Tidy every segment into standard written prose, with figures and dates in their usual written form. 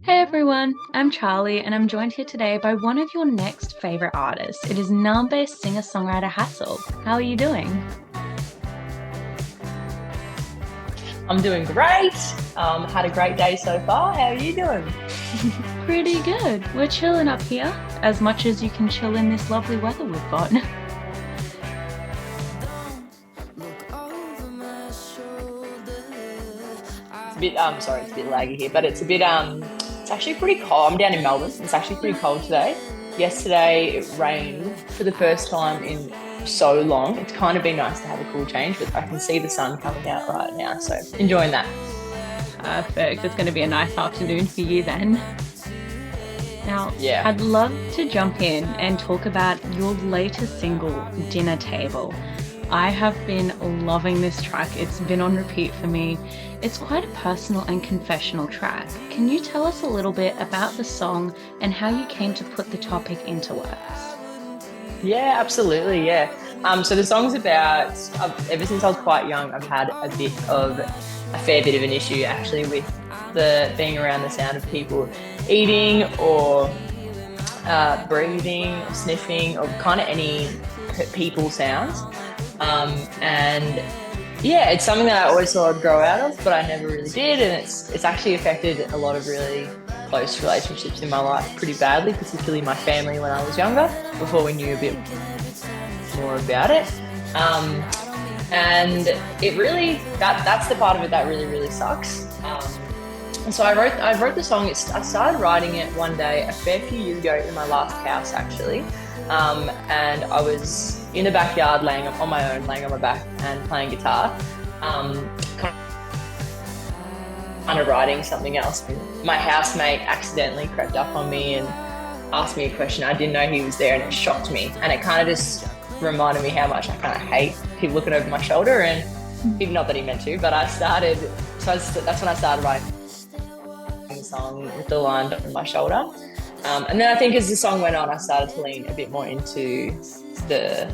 Hey everyone, I'm Charlie and I'm joined here today by one of your next favourite artists. It is Naarm-based singer-songwriter Hassall. How are you doing? I'm doing great. Had a great day so far. How are you doing? Pretty good. We're chilling up here, as much as you can chill in this lovely weather we've got. It's a bit sorry, it's a bit laggy here, but it's actually pretty cold. I'm down in Melbourne. It's actually pretty cold today. Yesterday it rained for the first time in so long. It's kind of been nice to have a cool change, but I can see the sun coming out right now, so enjoying that. Perfect. It's going to be a nice afternoon for you then. Now, Yeah. I'd love to jump in and talk about your latest single, Dinner Table. I have been loving this track. It's been on repeat for me. It's quite a personal and confessional track. Can you tell us a little bit about the song and how you came to put the topic into words? Yeah, absolutely. Yeah. So the song's about, ever since I was quite young, I've had a fair bit of an issue actually with the being around the sound of people eating or breathing, or sniffing, or kind of any people sounds. And yeah, it's something that I always thought I'd grow out of, but I never really did. And it's actually affected a lot of really close relationships in my life pretty badly, particularly my family when I was younger, before we knew a bit more about it. And it really, that's the part of it that really, really sucks. And so I wrote the song. I started writing it one day a fair few years ago in my last house, actually. And I was in the backyard laying on my own, laying on my back and playing guitar, kind of writing something else. My housemate accidentally crept up on me and asked me a question. I didn't know he was there, and it shocked me. And it kind of just reminded me how much I kind of hate people looking over my shoulder. And even not that he meant to, but that's when I started writing the song with the line on my shoulder. And then I think as the song went on, I started to lean a bit more into the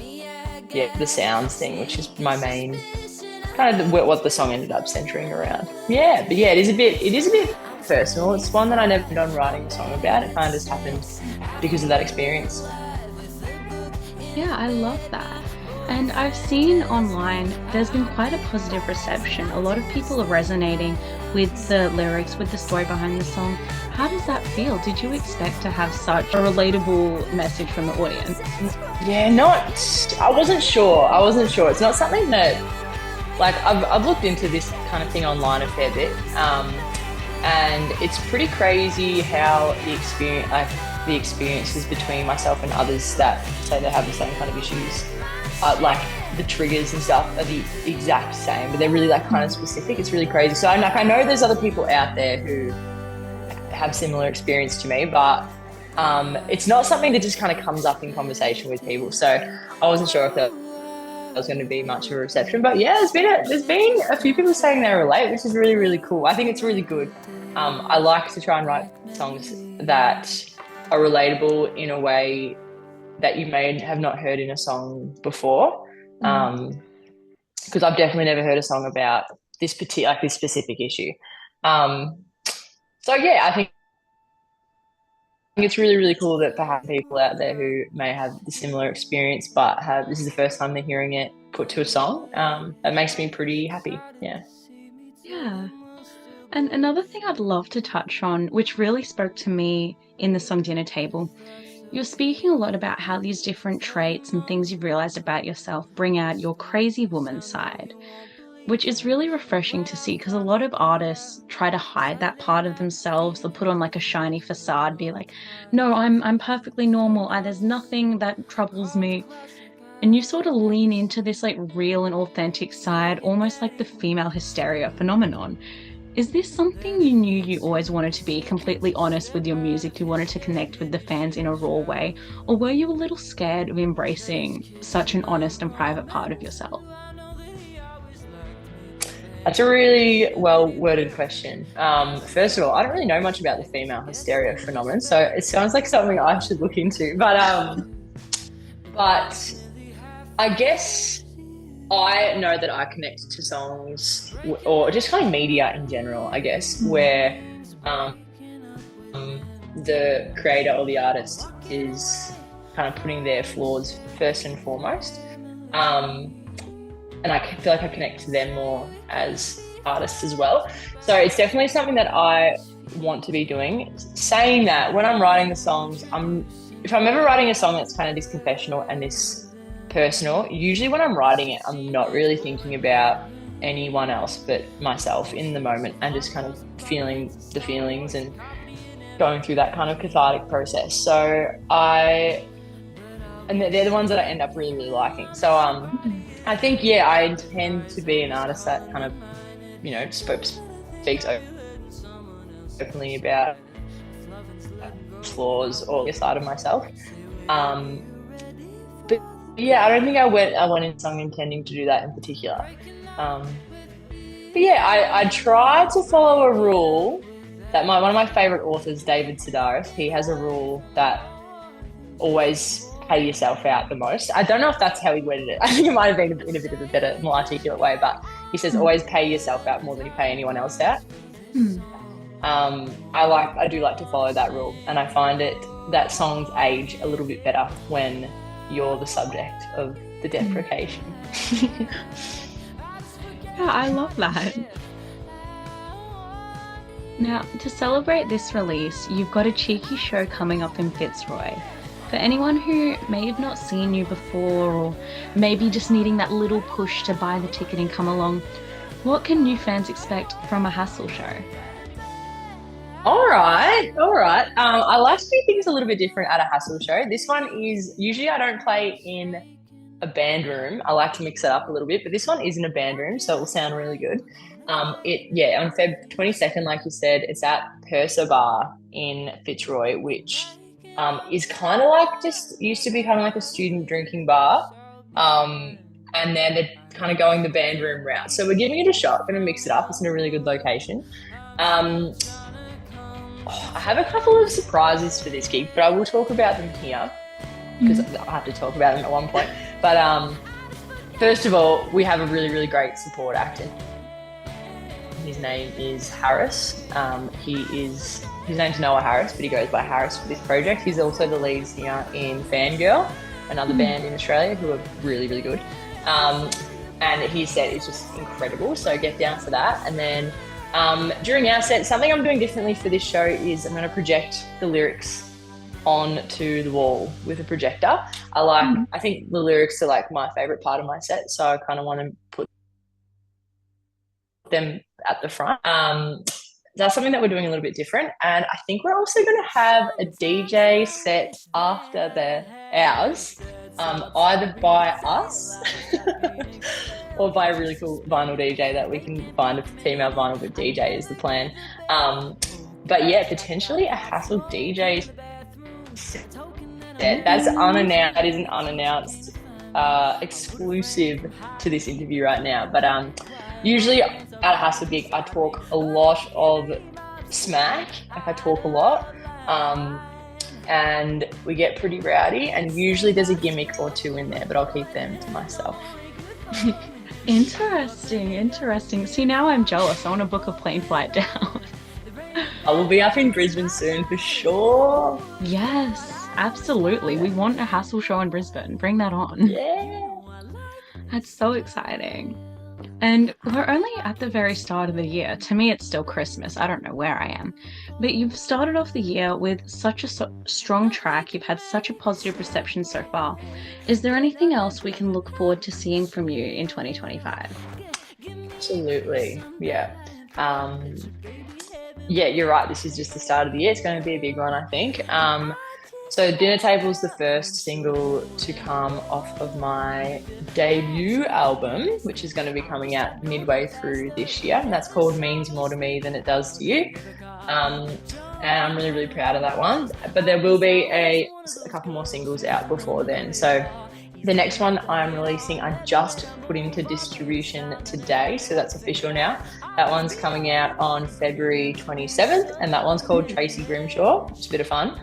sounds thing, which is my main kind of what the song ended up centering around. Yeah, but yeah, it is a bit personal. It's one that I never done writing a song about. It kind of just happened because of that experience. Yeah, I love that. And I've seen online there's been quite a positive reception. A lot of people are resonating with the lyrics, with the story behind the song. How does that feel? Did you expect to have such a relatable message from the audience? Yeah, I wasn't sure. It's not something that, like, I've looked into this kind of thing online a fair bit. And it's pretty crazy how the experiences between myself and others that say they have the same kind of issues, like the triggers and stuff are the exact same, but they're really like kind of specific. It's really crazy. So I know there's other people out there who have similar experience to me, but it's not something that just kind of comes up in conversation with people. So I wasn't sure if there was going to be much of a reception, but yeah, there's been a few people saying they relate, which is really, really cool. I think it's really good. I like to try and write songs that are relatable in a way that you may have not heard in a song before. Because I've definitely never heard a song about this specific issue. So yeah, I think it's really, really cool that perhaps people out there who may have the similar experience, but this is the first time they're hearing it put to a song. That makes me pretty happy. Yeah. Yeah. And another thing I'd love to touch on, which really spoke to me in the song Dinner Table, you're speaking a lot about how these different traits and things you've realized about yourself bring out your crazy woman side, which is really refreshing to see because a lot of artists try to hide that part of themselves. They'll put on like a shiny facade, be like, no, I'm perfectly normal. There's nothing that troubles me. And you sort of lean into this like real and authentic side, almost like the female hysteria phenomenon. Is this something you knew you always wanted to be completely honest with your music? You wanted to connect with the fans in a raw way? Or were you a little scared of embracing such an honest and private part of yourself? That's a really well-worded question. First of all, I don't really know much about the female hysteria phenomenon, so it sounds like something I should look into. But I guess I know that I connect to songs or just kind of media in general, I guess, where the creator or the artist is kind of putting their flaws first and foremost. And I feel like I connect to them more as artists as well. So it's definitely something that I want to be doing. Saying that, when I'm writing the songs, if I'm ever writing a song that's kind of this confessional and this personal, usually when I'm writing it, I'm not really thinking about anyone else but myself in the moment and just kind of feeling the feelings and going through that kind of cathartic process. So they're the ones that I end up really, really liking. So I think, yeah, I intend to be an artist that kind of, you know, speaks openly about flaws or the side of myself. But yeah, I don't think I went in song intending to do that in particular. But yeah, I try to follow a rule that one of my favorite authors, David Sedaris, he has a rule that always pay yourself out the most. I don't know if that's how he worded it. I think it might have been in a bit of a better, more articulate way, but he says always pay yourself out more than you pay anyone else out. I do like to follow that rule, and I find that songs age a little bit better when you're the subject of the deprecation. Yeah, I love that. Now, to celebrate this release, you've got a cheeky show coming up in Fitzroy. For anyone who may have not seen you before, or maybe just needing that little push to buy the ticket and come along, what can new fans expect from a Hassall show? All right. I like to do things a little bit different at a Hassall show. This one is, usually I don't play in a band room. I like to mix it up a little bit, but this one is in a band room, so it will sound really good. On Feb 22nd, like you said, it's at Purser Bar in Fitzroy, which is kind of like, just used to be kind of like a student drinking bar. And then they're kind of going the band room route. So we're giving it a shot. We're going to mix it up. It's in a really good location. I have a couple of surprises for this gig, but I will talk about them here because I have to talk about them at one point. But first of all, we have a really, really great support actor. His name is Harris. His name's Noah Harris, but he goes by Harris for this project. He's also the lead singer in Fangirl, another band in Australia who are really, really good. And his set is just incredible, so get down for that. And then during our set, something I'm doing differently for this show is I'm going to project the lyrics onto the wall with a projector. I think the lyrics are like my favorite part of my set, so I kind of want to put them at the front. That's something that we're doing a little bit different. And I think we're also going to have a DJ set after ours, either by us or by a really cool vinyl DJ that we can find, a female vinyl with DJ is the plan. But yeah, potentially a Hassall DJ set. That's unannounced. That is an unannounced exclusive to this interview right now. But usually at a Hassall gig, I talk a lot of smack. Like I talk a lot. And we get pretty rowdy, and usually there's a gimmick or two in there, but I'll keep them to myself. Interesting. See, now I'm jealous. I want to book a plane flight down. I will be up in Brisbane soon for sure. Yes, absolutely. We want a Hassall show in Brisbane. Bring that on. Yeah. That's so exciting. And we're only at the very start of the year. To me, it's still Christmas. I don't know where I am. But you've started off the year with such a strong track. You've had such a positive reception so far. Is there anything else we can look forward to seeing from you in 2025? Absolutely. Yeah. Yeah, you're right. This is just the start of the year. It's going to be a big one, I think. So Dinner Table is the first single to come off of my debut album, which is going to be coming out midway through this year. And that's called Means More to Me Than It Does to You. And I'm really, really proud of that one. But there will be a couple more singles out before then. So the next one I'm releasing, I just put into distribution today. So that's official now. That one's coming out on February 27th. And that one's called Tracy Grimshaw. It's a bit of fun.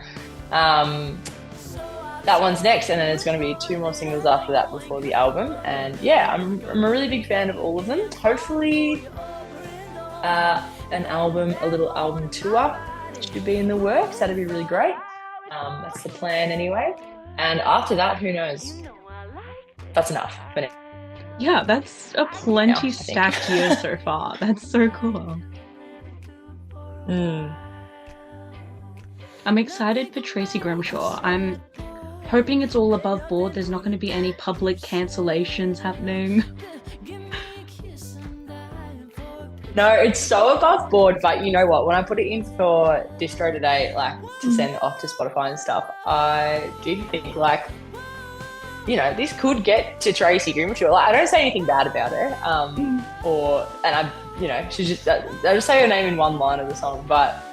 That one's next, and then there's going to be 2 more singles after that before the album. And yeah, I'm a really big fan of all of them. Hopefully a little album tour should be in the works. That'd be really great. That's the plan anyway. And after that, who knows? That's enough for Yeah, that's a now, plenty I think. stacked year so far. That's so cool. Mm. I'm excited for Tracy Grimshaw. I'm hoping it's all above board. There's not going to be any public cancellations happening. No, it's so above board, but you know what? When I put it in for Distro today, like to send off to Spotify and stuff, I did think like, you know, this could get to Tracy Grimshaw. Like, I don't say anything bad about her, and I, you know, she just I just say her name in one line of the song, but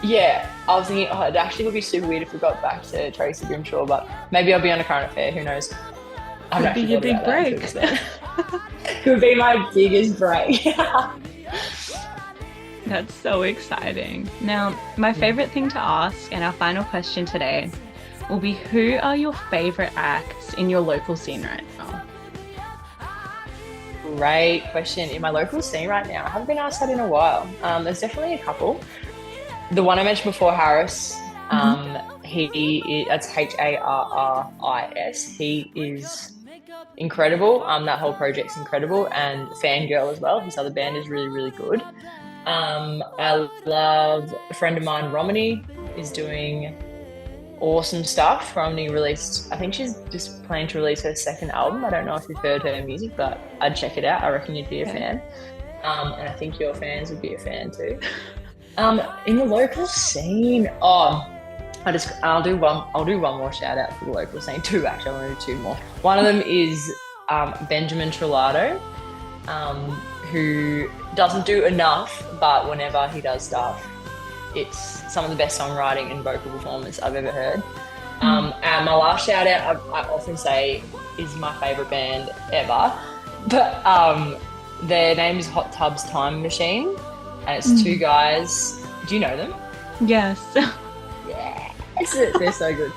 yeah, I was thinking, oh, it actually would be super weird if we got back to Tracy Grimshaw, but maybe I'll be on a current affair. Who knows? Could be your big break. Could be my biggest break. That's so exciting. Now, my favorite thing to ask and our final question today will be, who are your favorite acts in your local scene right now? Great question. In my local scene right now, I haven't been asked that in a while. There's definitely a couple. The one I mentioned before, Harris, that's Harris. He is incredible. That whole project's incredible, and Fangirl as well. His other band is really, really good. I love a friend of mine, Romany, is doing awesome stuff. Romany released, I think she's just planning to release her second album. I don't know if you've heard her music, but I'd check it out. I reckon you'd be a fan. And I think your fans would be a fan too. In the local scene, I'll do one more shout out for the local scene. Two, actually, I want to do two more. One of them is Benjamin Trelato, who doesn't do enough, but whenever he does stuff, it's some of the best songwriting and vocal performance I've ever heard. And my last shout out, I often say, is my favorite band ever, but their name is Hot Tubs Time Machine, and it's two guys. Do you know them? Yes. Yeah, they're so good.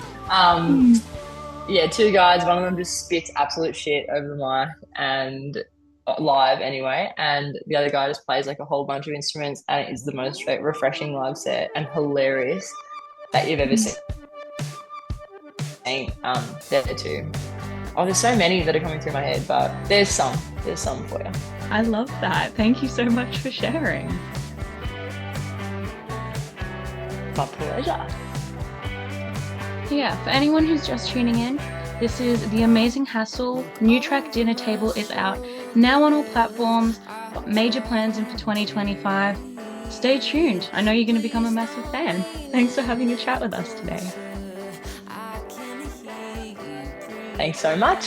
Yeah, two guys. One of them just spits absolute shit over the mic and live anyway, and the other guy just plays like a whole bunch of instruments, and it is the most refreshing live set and hilarious that you've ever seen. There too. Oh, there's so many that are coming through my head, but there's some for you. I love that. Thank you so much for sharing. My pleasure. Yeah, for anyone who's just tuning in, this is the amazing Hassall. New track Dinner Table is out now on all platforms. Got major plans in for 2025. Stay tuned. I know you're going to become a massive fan. Thanks for having a chat with us today. Thanks so much.